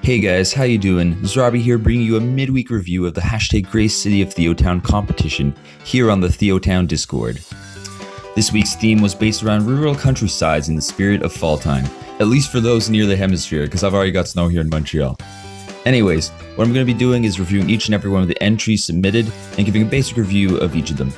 Hey guys, how you doing? This is Robbie here bringing you a midweek review of the hashtag greatest-city-of-theotown competition here on the TheoTown Discord. This week's theme was based around rural countrysides in the spirit of fall time, at least for those near the hemisphere, because I've already got snow here in Montreal. Anyways, what I'm going to be doing is reviewing each and every one of the entries submitted and giving a basic review of each of them.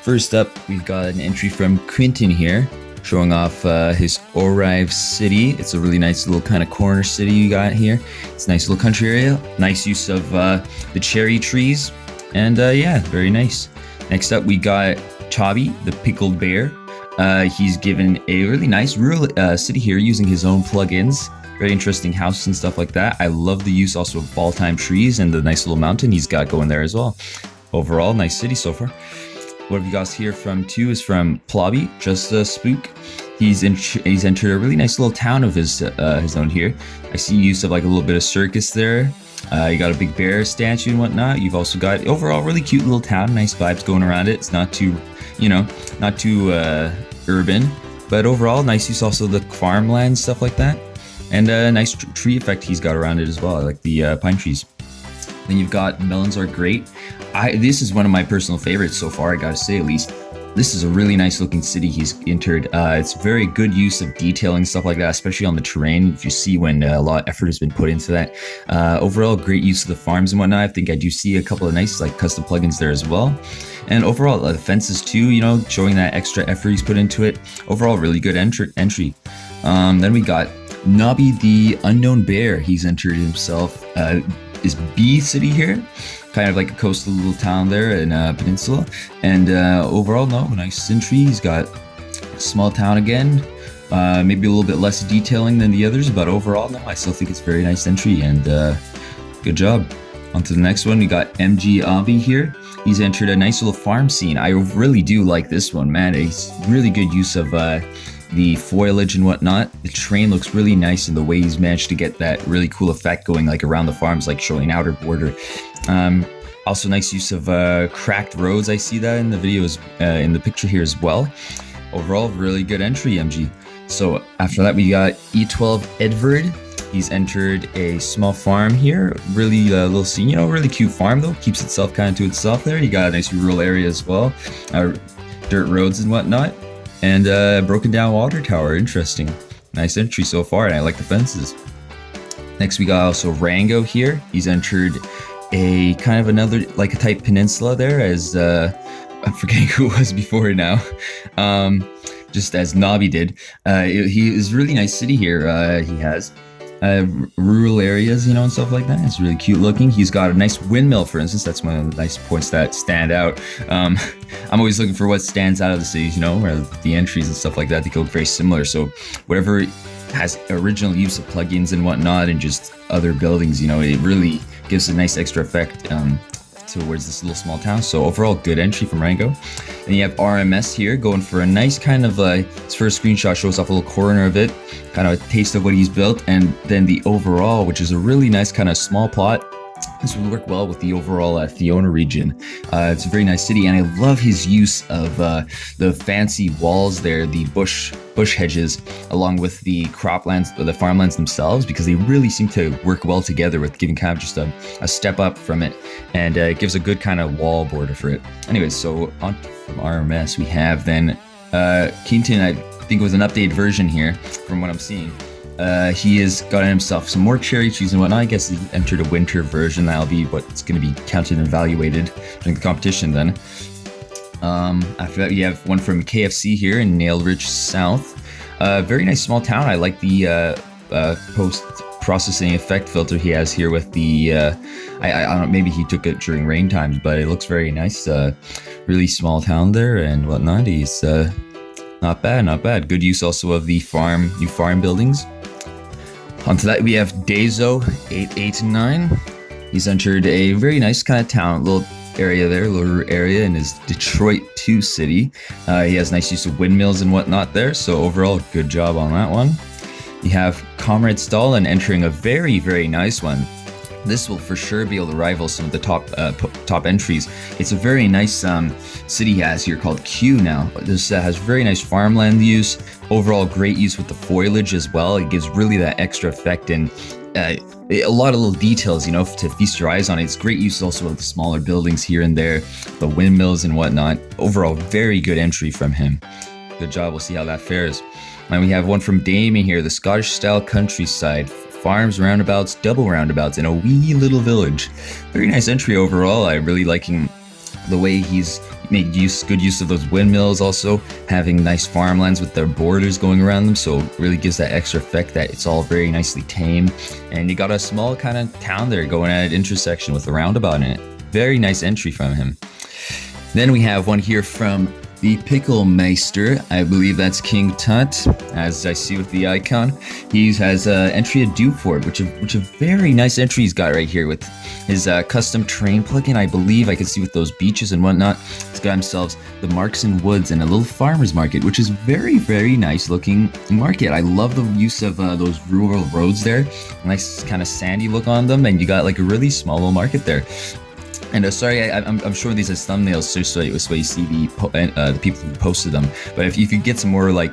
First up, we've got an entry from Quentin here, showing off his Orive city. It's a really nice little kind of corner city you got here. It's a nice little country area. Nice use of the cherry trees. And yeah, very nice. Next up, we got Chobby, the pickled bear. He's given a really nice rural city here using his own plugins. Very interesting house and stuff like that. I love the use also of fall time trees and the nice little mountain he's got going there as well. Overall, nice city so far. What we got here from too is from Plobby, just a spook. He's entered a really nice little town of his own here. I see use of like a little bit of circus there. You got a big bear statue and whatnot. You've also got overall really cute little town, nice vibes going around it. It's not too, not too urban, but overall nice use also of the farmland stuff like that, and a nice tree effect he's got around it as well. I like the pine trees. Then you've got melons are great. This is one of my personal favorites so far, I gotta say at least. This is a really nice looking city he's entered. It's very good use of detailing, stuff like that, especially on the terrain. If you see when a lot of effort has been put into that. Overall, great use of the farms and whatnot. I think I do see a couple of nice like custom plugins there as well. And overall, the fences too, showing that extra effort he's put into it. Overall, really good entry. Then we got Nobby the Unknown Bear. He's entered himself. Is B City here, kind of like a coastal little town there in Peninsula, and overall nice entry. He's got a small town again, maybe a little bit less detailing than the others, but overall I still think it's a very nice entry, and good job. On to the next one, we got MG Obby here. He's entered a nice little farm scene. I really do like this one, man. It's really good use of the foliage and whatnot. The terrain looks really nice, and the way he's managed to get that really cool effect going like around the farms, like showing outer border. Also nice use of cracked roads. I see that in the videos, in the picture here as well. Overall, really good entry, MG. So after that, we got E12 Edward. He's entered a small farm here. Really little scene, really cute farm though. Keeps itself kind of to itself there. You got a nice rural area as well. Dirt roads and whatnot. And broken down water tower. Interesting. Nice entry so far, and I like the fences. Next we got also Rango here. He's entered a kind of another like a type peninsula there, as I'm forgetting who it was before now. Just as Nobby did. He is really nice city here. He has rural areas, and stuff like that. It's really cute looking. He's got a nice windmill, for instance. That's one of the nice points that stand out. I'm always looking for what stands out of the cities, where the entries and stuff like that, they look very similar. So whatever has original use of plugins and whatnot, and just other buildings, it really gives a nice extra effect towards this little small town. So overall, good entry from Rango. And you have RMS here going for a nice kind of his first screenshot shows off a little corner of it, kind of a taste of what he's built, and then the overall, which is a really nice kind of small plot. This would work well with the overall Theona region. It's a very nice city, and I love his use of the fancy walls there, the bush hedges, along with the croplands, the farmlands themselves, because they really seem to work well together with giving kind of just a step up from it, and it gives a good kind of wall border for it. Anyways, so on from RMS, we have then Quentin. I think it was an updated version here from what I'm seeing. He has gotten himself some more cherry trees and whatnot. I guess he entered a winter version. That'll be what's going to be counted and evaluated during the competition then. After that, we have one from KFC here in Nail Ridge South. Very nice small town. I like the post-processing effect filter he has here with the, I don't know, maybe he took it during rain times, but it looks very nice. Really small town there and whatnot. He's not bad. Good use also of the new farm buildings. Onto that, we have Dazo889. He's entered a very nice kind of town, little area in his Detroit 2 city. He has nice use of windmills and whatnot there, so overall, good job on that one. You have Comrade Stalin entering a very, very nice one. This will for sure be able to rival some of the top entries. It's a very nice city he has here called Q now. This has very nice farmland use. Overall, great use with the foliage as well. It gives really that extra effect, and a lot of little details, to feast your eyes on. It's great use also of the smaller buildings here and there, the windmills and whatnot. Overall, very good entry from him. Good job. We'll see how that fares. And we have one from Damien here, the Scottish-style countryside. Farms, roundabouts, double roundabouts in a wee little village. Very nice entry overall. I'm really liking the way he's made good use of those windmills, also having nice farmlands with their borders going around them, so it really gives that extra effect that it's all very nicely tamed. And you got a small kind of town there going at an intersection with a roundabout in it. Very nice entry from him. Then we have one here from the Pickle Meister. I believe that's King Tut, as I see with the icon. He has an entry at Dewford, which a very nice entry he's got right here with his custom terrain plugin. I believe I can see with those beaches and whatnot. He's got himself the Markson Woods and a little farmer's market, which is very, very nice looking market. I love the use of those rural roads there. Nice kind of sandy look on them, and you got like a really small little market there. And sorry, I'm showing these as thumbnails just so you see the people who posted them. But if you could get some more, like,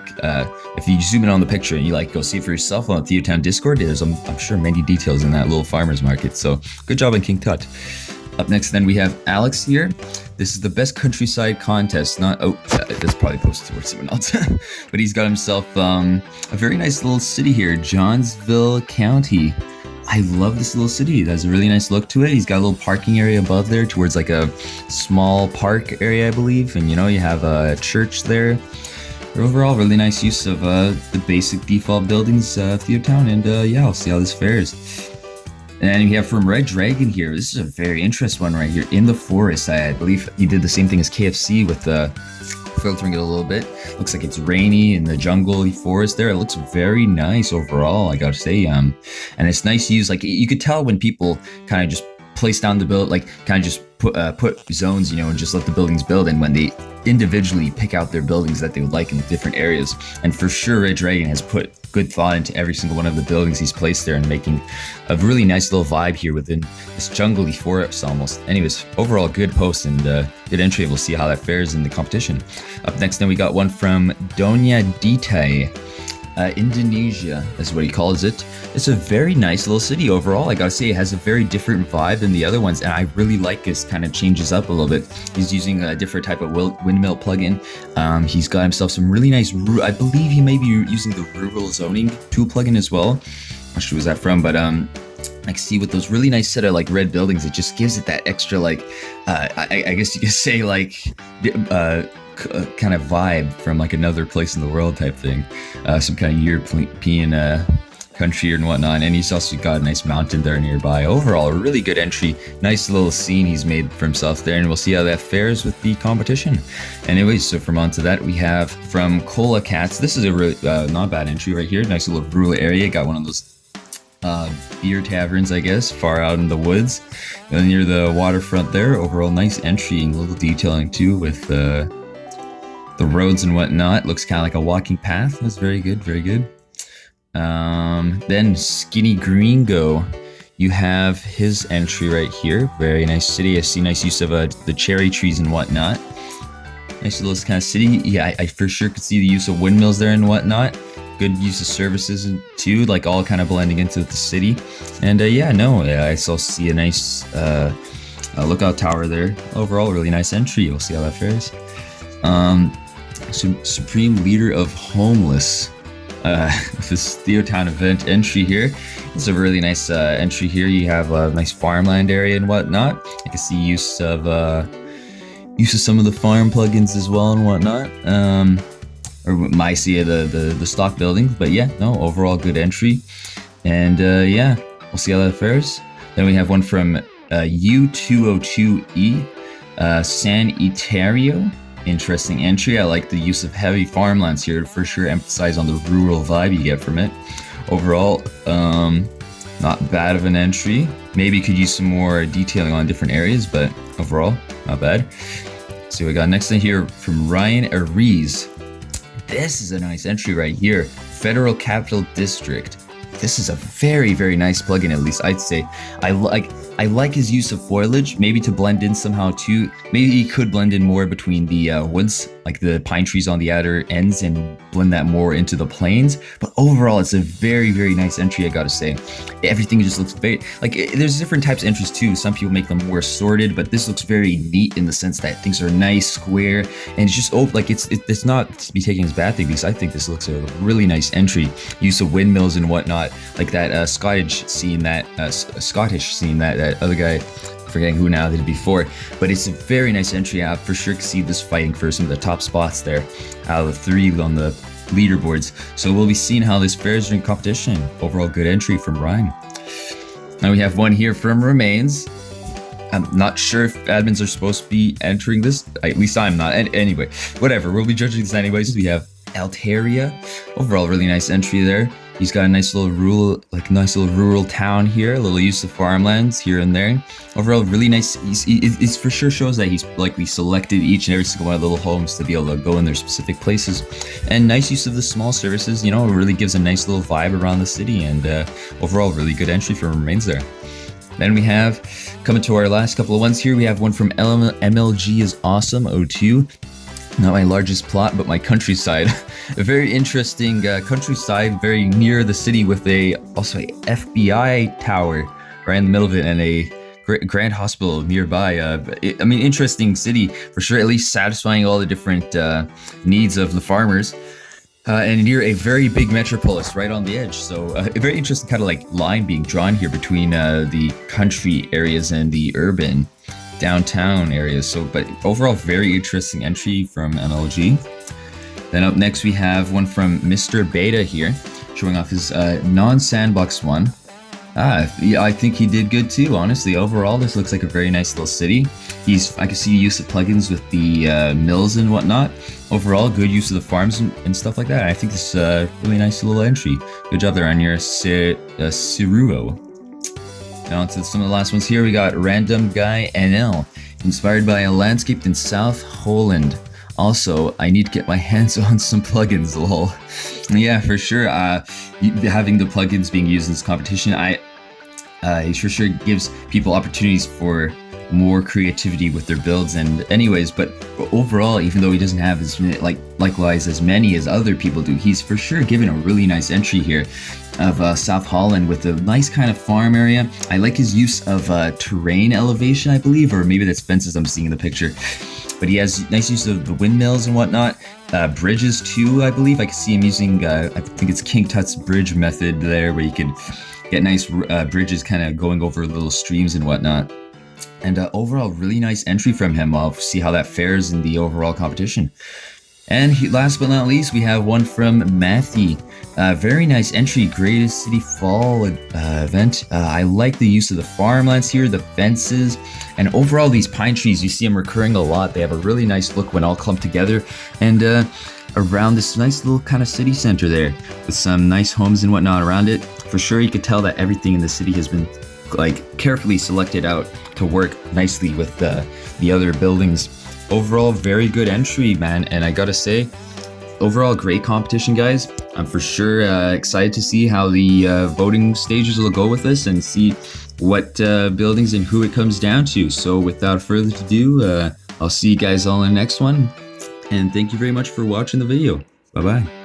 if you zoom in on the picture and you go see it for yourself on the TheoTown Discord, there's I'm sure many details in that little farmer's market. So good job on King Tut. Up next, then we have Alex here. This is the best countryside contest. That's probably posted towards someone else. But he's got himself a very nice little city here, Johnsville County. I love this little city. It has a really nice look to it. He's got a little parking area above there towards like a small park area, I believe. And you have a church there. Overall, really nice use of the basic default buildings of TheoTown. And yeah, I'll see how this fares. And we have from Red Dragon here. This is a very interesting one right here. In the forest, I believe he did the same thing as KFC with filtering it a little bit. Looks like it's rainy in the jungle forest there. It looks very nice overall, I gotta say. And it's nice to use, like, you could tell when people kind of just place down the build, like kind of just put zones, and just let the buildings build, and when they individually pick out their buildings that they would like in the different areas. And for sure, Red Dragon has put good thought into every single one of the buildings he's placed there and making a really nice little vibe here within this jungly forest almost. Anyways, overall good post and good entry. We'll see how that fares in the competition. Up next, then we got one from Donya Ditai. Indonesia is what he calls it. It's a very nice little city overall. I gotta say, it has a very different vibe than the other ones, and I really like this. Kind of changes up a little bit. He's using a different type of windmill plugin. He's got himself some really nice. I believe he may be using the rural zoning tool plugin as well. Not sure who's that from, but I see with those really nice set of like red buildings, it just gives it that extra like I guess you could say like kind of vibe from like another place in the world type thing, some kind of European country and whatnot. And he's also got a nice mountain there nearby. Overall, a really good entry. Nice little scene he's made for himself there, and we'll see how that fares with the competition. Anyways, so from on to that, we have from Cola Cats. This is a really not bad entry right here. Nice little rural area. Got one of those beer taverns, I guess, far out in the woods near the waterfront there. Overall, nice entry and a little detailing too with the roads and whatnot. Looks kind of like a walking path. That's very good, very good. Then Skinny Gringo, you have his entry right here. Very nice city. I see nice use of the cherry trees and whatnot. Nice little kind of city. Yeah, I for sure could see the use of windmills there and whatnot. Good use of services too, like all kind of blending into the city. And yeah, I also see a nice lookout tower there. Overall, really nice entry. We'll see how that fares. Supreme Leader of Homeless. This TheoTown event entry here. It's a really nice entry here. You have a nice farmland area and whatnot. I can see use of some of the farm plugins as well and whatnot. Or might see the stock building, but yeah, no, overall good entry. And yeah, we'll see how that fares. Then we have one from U202E, San Itario. Interesting entry. I like the use of heavy farmlands here to for sure emphasize on the rural vibe you get from it. Overall, not bad of an entry. Maybe could use some more detailing on different areas, but overall, not bad. So we got next thing here from Ryan Aries. This is a nice entry right here. Federal Capital District. This is a very, very nice plugin, at least I'd say. I like his use of foliage, maybe to blend in somehow too. Maybe he could blend in more between the woods like the pine trees on the outer ends and blend that more into the plains. But overall, it's a very, very nice entry, I gotta say. Everything just looks very, like, there's different types of entries too. Some people make them more sorted, but this looks very neat in the sense that things are nice, square, and it's just like it's not to be taken as a bad thing, because I think this looks a really nice entry. Use of windmills and whatnot, like that Scottish scene that other guy, forgetting who now, did it before, but it's a very nice entry. I for sure can see this fighting for some of the top spots there out of the 3 on the leaderboards. So we'll be seeing how this fares during competition. Overall good entry from Ryan. Now we have one here from Remains. I'm not sure if admins are supposed to be entering this. At least I'm not. Anyway, whatever. We'll be judging this anyways. We have Altaria. Overall, really nice entry there. He's got a nice little rural town here. A little use of farmlands here and there. Overall, really nice. It for sure shows that he's likely selected each and every single one of the little homes to be able to go in their specific places. And nice use of the small services. You know, it really gives a nice little vibe around the city. And overall, really good entry from Remains there. Then we have, coming to our last couple of ones here, we have one from MLG is Awesome 02. Not my largest plot, but my countryside. A very interesting countryside, very near the city, with also a FBI tower right in the middle of it, and a grand hospital nearby. I mean, interesting city for sure, at least satisfying all the different needs of the farmers. And near a very big metropolis right on the edge. So a very interesting kind of like line being drawn here between the country areas and the urban downtown areas. So, but overall, very interesting entry from MLG. Then up next, we have one from Mr. Beta here, showing off his non-sandbox one. Yeah, I think he did good too, honestly. Overall, this looks like a very nice little city. I can see the use of plugins with the mills and whatnot. Overall, good use of the farms and stuff like that. I think this is a really nice little entry. Good job there on your Ciruo. Now on to some of the last ones here. We got Random Guy NL, inspired by a landscape in South Holland. Also, I need to get my hands on some plugins, lol. Yeah, for sure. Having the plugins being used in this competition, it for sure gives people opportunities for more creativity with their builds. And anyways, but overall, even though he doesn't have likewise as many as other people do, he's for sure given a really nice entry here of South Holland with a nice kind of farm area. I like his use of terrain elevation, I believe, or maybe that's fences I'm seeing in the picture. But he has nice use of the windmills and whatnot. Bridges too, I believe. I can see him using, I think it's King Tut's bridge method there, where you can get nice bridges kind of going over little streams and whatnot. And overall, really nice entry from him. I'll see how that fares in the overall competition. And last but not least, we have one from Matthew. Very nice entry, Greatest City Fall event. I like the use of the farmlands here, the fences, and overall these pine trees. You see them recurring a lot. They have a really nice look when all clumped together. And around this nice little kind of city center there, with some nice homes and whatnot around it. For sure, you could tell that everything in the city has been carefully selected out to work nicely with the other buildings. Overall, very good entry, man. And I gotta say, overall, great competition, guys. I'm for sure excited to see how the voting stages will go with this and see what buildings and who it comes down to. So without further ado, I'll see you guys all in the next one. And thank you very much for watching the video. Bye-bye.